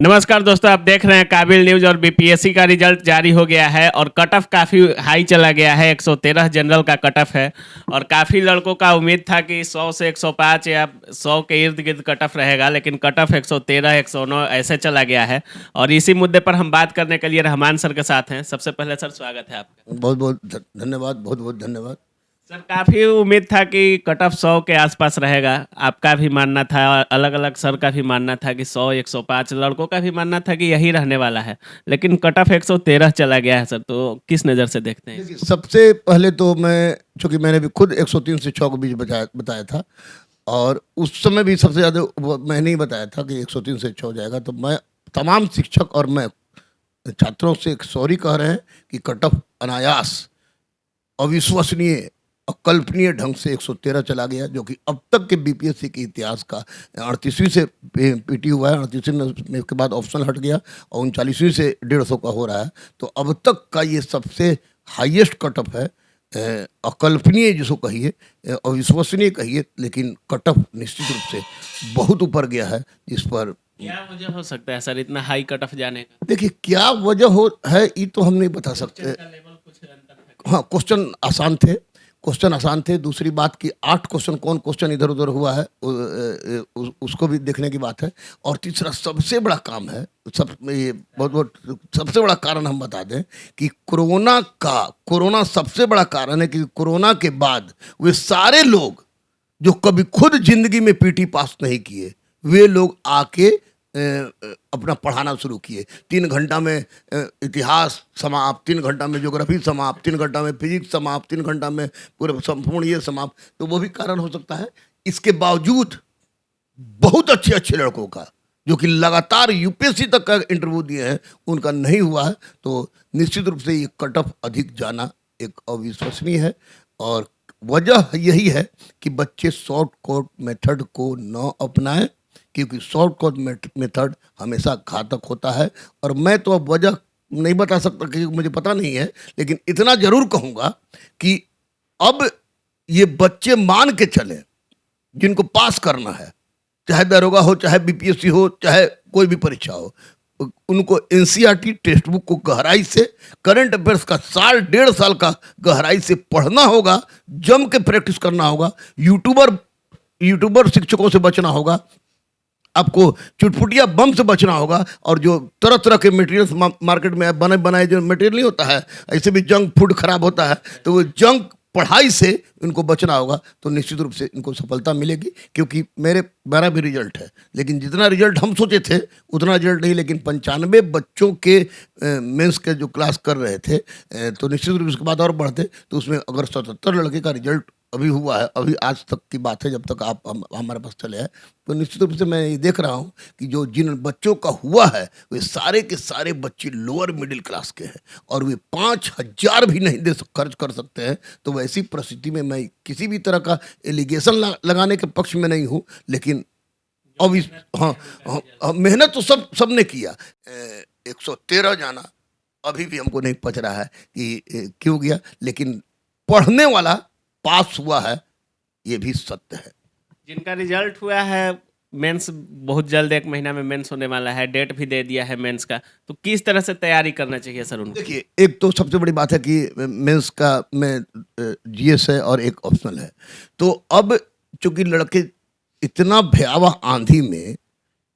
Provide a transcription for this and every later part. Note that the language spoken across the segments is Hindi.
नमस्कार दोस्तों, आप देख रहे हैं काबिल न्यूज और बीपीएससी का रिजल्ट जारी हो गया है और कट ऑफ काफ़ी हाई चला गया है। 113 जनरल का कट ऑफ है और काफ़ी लड़कों का उम्मीद था कि 100 से 105 या 100 के इर्द गिर्द कट ऑफ रहेगा, लेकिन कट ऑफ 113 109 ऐसे चला गया है। और इसी मुद्दे पर हम बात करने के लिए रहमान सर के साथ हैं। सबसे पहले सर स्वागत है आपका। बहुत बहुत धन्यवाद, बहुत बहुत धन्यवाद। सर काफ़ी उम्मीद था कि कट ऑफ 100 के आसपास रहेगा। आपका भी मानना था, अलग अलग सर का भी मानना था कि 100 105, लड़कों का भी मानना था कि यही रहने वाला है, लेकिन कट ऑफ 113 चला गया है। सर तो किस नज़र से देखते हैं? देखिए, सबसे पहले तो मैं, चूंकि मैंने भी खुद 103 से 6 के बीच बताया था, और उस समय भी सबसे ज़्यादा मैंने ही बताया था कि 103 से 6 जाएगा। तो मैं, तमाम शिक्षक और मैं छात्रों से एक सॉरी कह रहे हैं कि कट ऑफ अनायास, अविश्वसनीय, अकल्पनीय ढंग से 113 चला गया, जो कि अब तक के बीपीएससी के इतिहास का 38वीं से पीटी हुआ है। 38वीं में के बाद ऑप्शनल हट गया और 39वीं से 150 का हो रहा है। तो अब तक का ये सबसे हाईएस्ट कट ऑफ है। अकल्पनीय जिसको कहिए, अविश्वसनीय कहिए, लेकिन कट ऑफ निश्चित रूप से बहुत ऊपर गया है। इस पर क्या वजह हो सकता है सर इतना हाई कट ऑफ जाने का? देखिए, क्या वजह हो है ये तो हम नहीं बता सकते। लेवल कुछ अंतर था? हाँ, क्वेश्चन आसान थे। दूसरी बात कि 8 क्वेश्चन, कौन क्वेश्चन इधर उधर हुआ है उसको भी देखने की बात है। और तीसरा सबसे बड़ा काम है, ये बहुत बहुत सबसे बड़ा कारण हम बता दें कि कोरोना सबसे बड़ा कारण है। कि कोरोना के बाद वे सारे लोग जो कभी खुद जिंदगी में पीटी पास नहीं किए, वे लोग आके अपना पढ़ाना शुरू किए। 3 घंटा में इतिहास समाप्त, 3 घंटा में ज्योग्राफी समाप्त, 3 घंटा में फिजिक्स समाप्त, 3 घंटा में पूरे संपूर्ण ये समाप्त। तो वो भी कारण हो सकता है। इसके बावजूद बहुत अच्छे अच्छे लड़कों का, जो कि लगातार यूपीएससी तक का इंटरव्यू दिए हैं, उनका नहीं हुआ है। तो निश्चित रूप से ये कट ऑफ अधिक जाना एक अविश्वसनीय है। और वजह यही है कि बच्चे शॉर्टकट मेथड को न अपनाएं, क्योंकि शॉर्टकट मेथड हमेशा घातक होता है। और मैं तो अब वजह नहीं बता सकता क्योंकि मुझे पता नहीं है, लेकिन इतना जरूर कहूँगा कि अब ये बच्चे मान के चले, जिनको पास करना है, चाहे दरोगा हो, चाहे बीपीएससी हो, चाहे कोई भी परीक्षा हो, उनको एनसीईआरटी टेक्स्ट बुक को गहराई से, करंट अफेयर्स का साल 1.5 साल का गहराई से पढ़ना होगा, जम के प्रैक्टिस करना होगा। यूट्यूबर शिक्षकों से बचना होगा, आपको चुटपुटिया बम से बचना होगा। और जो तरह तरह के मटेरियल्स मार्केट में बने बनाए जो मटेरियल नहीं होता है, ऐसे भी जंक फूड खराब होता है, तो वो जंक पढ़ाई से इनको बचना होगा। तो निश्चित रूप से इनको सफलता मिलेगी। क्योंकि मेरा भी रिजल्ट है, लेकिन जितना रिजल्ट हम सोचे थे उतना रिजल्ट नहीं। लेकिन 95 बच्चों के मेंस के जो क्लास कर रहे थे, तो निश्चित रूप से उसके बाद और बढ़ते, तो उसमें अगर 77 लड़के का रिजल्ट अभी हुआ है, अभी आज तक की बात है, जब तक आप हमारे पास चले हैं, तो निश्चित रूप से मैं ये देख रहा हूँ कि जो जिन बच्चों का हुआ है, वे सारे के सारे बच्चे लोअर मिडिल क्लास के हैं, और वे 5,000 भी नहीं खर्च कर सकते हैं। तो वैसी परिस्थिति में मैं किसी भी तरह का एलिगेशन लगाने के पक्ष में नहीं हूँ, लेकिन अब मेहनत तो सबने किया। 113 जाना अभी भी हमको नहीं पच रहा है कि क्यों गया, लेकिन पढ़ने वाला पास हुआ है, ये भी सत्य है। जिनका रिजल्ट हुआ है, मेंस बहुत जल्द 1 महीना में मेंस होने वाला है, डेट भी दे दिया है मेंस का, तो किस तरह से तैयारी करना चाहिए सर उनको? देखिए, एक तो सबसे बड़ी बात है कि मेंस का में जीएस है और एक ऑप्शनल है। तो अब चूंकि लड़के इतना भयावह आंधी में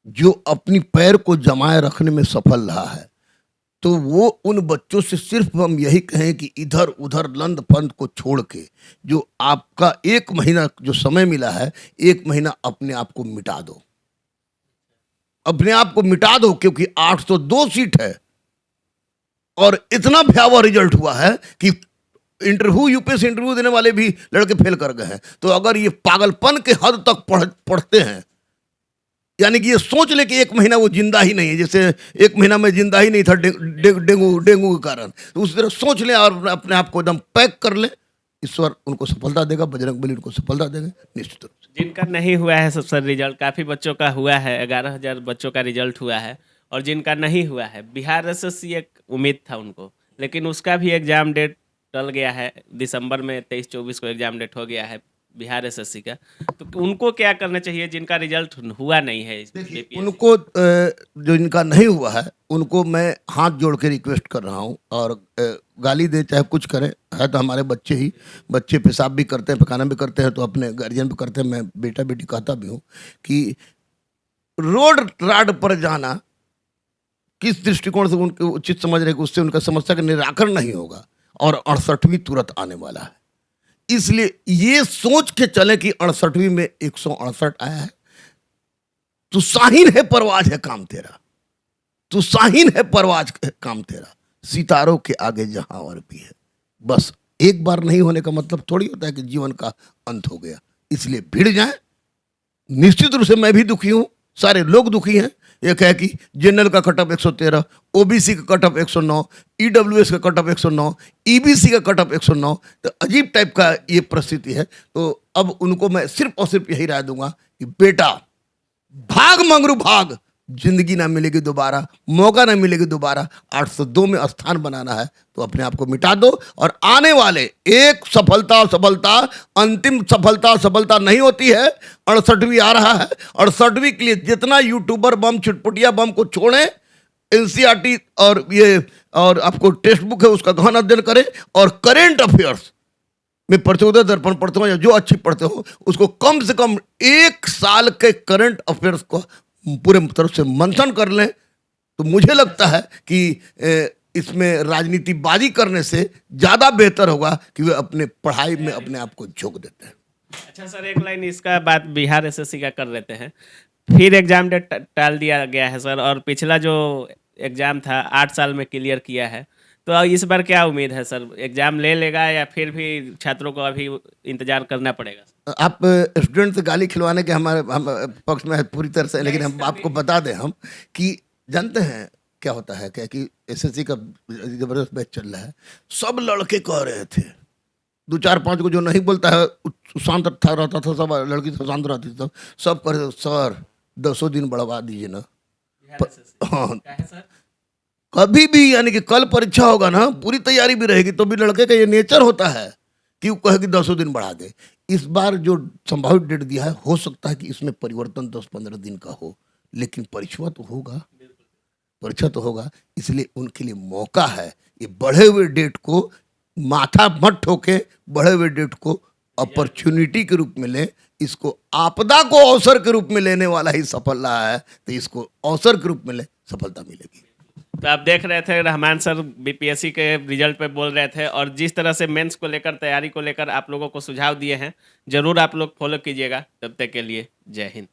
जो अपनी पैर को जमाए रखने में सफल रहा है, तो वो उन बच्चों से सिर्फ हम यही कहें कि इधर उधर लंद फंद को छोड़ के, जो आपका 1 महीना जो समय मिला है, 1 महीना अपने आप को मिटा दो, अपने आप को मिटा दो। क्योंकि 802 सीट है और इतना भयावह रिजल्ट हुआ है कि यूपीएससी इंटरव्यू देने वाले भी लड़के फेल कर गए हैं। तो अगर ये पागलपन के हद तक पढ़ते हैं, यानी कि ये सोच ले कि 1 महीना वो जिंदा ही नहीं है, जैसे 1 महीना में जिंदा ही नहीं था डेंगू के कारण, तो उस तरह सोच लें और अपने आप को एकदम पैक कर लें। ईश्वर उनको सफलता देगा, बजरंगबली उनको सफलता देगा निश्चित रूप से। जिनका नहीं हुआ है सब सर रिजल्ट, काफ़ी बच्चों का हुआ है, 11,000 बच्चों का रिजल्ट हुआ है। और जिनका नहीं हुआ है, बिहार एसएससी एक उम्मीद था उनको, लेकिन उसका भी एग्ज़ाम डेट टल गया है। दिसंबर में 23-24 को एग्ज़ाम डेट हो गया है। बिहार एसएससी का, तो उनको क्या करना चाहिए जिनका रिजल्ट हुआ नहीं है इस देखिए बीपीएससी? उनको जो इनका नहीं हुआ है उनको मैं हाथ जोड़ के रिक्वेस्ट कर रहा हूँ और गाली दे चाहे कुछ करें, है तो हमारे बच्चे ही, बच्चे पेशाब भी करते हैं पैखाना भी करते हैं तो अपने गार्जियन भी करते हैं, मैं बेटा बेटी कहता भी हूँ कि रोड राड पर जाना किस दृष्टिकोण से उनके उचित समझ रहे कि उससे उनका समस्या का निराकरण नहीं होगा और 68वीं तुरंत आने वाला है। इसलिए ये सोच के चले कि 68वीं में 168 आया है, तू शाहीन है परवाज है काम तेरा, तू शाहीन है परवाज है काम तेरा, सितारों के आगे जहां और भी है। बस एक बार नहीं होने का मतलब थोड़ी होता है कि जीवन का अंत हो गया। इसलिए भिड़ जाए। निश्चित रूप से मैं भी दुखी हूं, सारे लोग दुखी हैं। एक है कि जनरल का कट ऑफ 113, ओबीसी का कट ऑफ 109, ईडब्ल्यूएस का कट ऑफ 109, ईबीसी का कट ऑफ 109, तो अजीब टाइप का ये परिस्थिति है। तो अब उनको मैं सिर्फ और सिर्फ यही राय दूंगा कि बेटा भाग मंगरू भाग, जिंदगी ना मिलेगी दोबारा, मौका ना मिलेगी दोबारा। 802 में स्थान बनाना है तो अपने आप को मिटा दो और आने वाले एक सफलता अंतिम सफलता नहीं होती है। 68वीं आ रहा है, 68वीं के लिए जितना यूट्यूबर बम चुटपुटिया बम को छोड़ें, एनसीईआरटी और ये और आपको टेक्स्ट बुक है उसका गहन अध्ययन करें और करेंट अफेयर्स में प्रचोदय दर्पण पढ़ते हो या जो अच्छी पढ़ते हो उसको कम से कम 1 साल के करंट अफेयर्स को पूरे तरफ से मंथन कर लें तो मुझे लगता है कि इसमें राजनीतिबाजी करने से ज़्यादा बेहतर होगा कि वे अपने पढ़ाई में अपने आप को झोंक देते हैं। अच्छा सर, एक लाइन इसका बात बिहार एसएससी का कर लेते हैं। फिर एग्जाम डेट टाल दिया गया है सर, और पिछला जो एग्जाम था 8 साल में क्लियर किया है, तो इस बार क्या उम्मीद है सर? एग्जाम ले लेगा या फिर भी छात्रों को अभी इंतजार करना पड़ेगा? आप स्टूडेंट से गाली खिलवाने के हमारे हम पक्ष में है पूरी तरह से, लेकिन हम आपको बता दें हम कि जानते हैं क्या होता है क्या कि एसएससी का जबरदस्त बैच चल रहा है। सब लड़के कह रहे थे, 2 4 5 को जो नहीं बोलता है शांत था रहता था, सब लड़की तो शांत रहती थी, सब कह रहे थे सर 10 दिन बढ़वा दीजिए ना। बिहार एसएससी हाँ, क्या है सर? कभी भी यानी कि कल परीक्षा होगा ना, पूरी तैयारी भी रहेगी तो भी लड़के का ये नेचर होता है कि वो कहे कि 10 दिन बढ़ा दे। इस बार जो संभावित डेट दिया है हो सकता है कि इसमें परिवर्तन 10 15 दिन का हो, लेकिन परीक्षा तो होगा, परीक्षा तो होगा। इसलिए उनके लिए मौका है, ये बढ़े हुए डेट को माथा मत ठोके, बढ़े हुए डेट को अपॉर्चुनिटी के रूप में ले, इसको आपदा को अवसर के रूप में लेने वाला ही सफल रहा है, तो इसको अवसर के रूप में ले, सफलता मिलेगी। तो आप देख रहे थे रहमान सर बीपीएससी के रिजल्ट पे बोल रहे थे, और जिस तरह से मेंस को लेकर, तैयारी को लेकर आप लोगों को सुझाव दिए हैं, जरूर आप लोग फॉलो कीजिएगा। तब तक के लिए जय हिंद।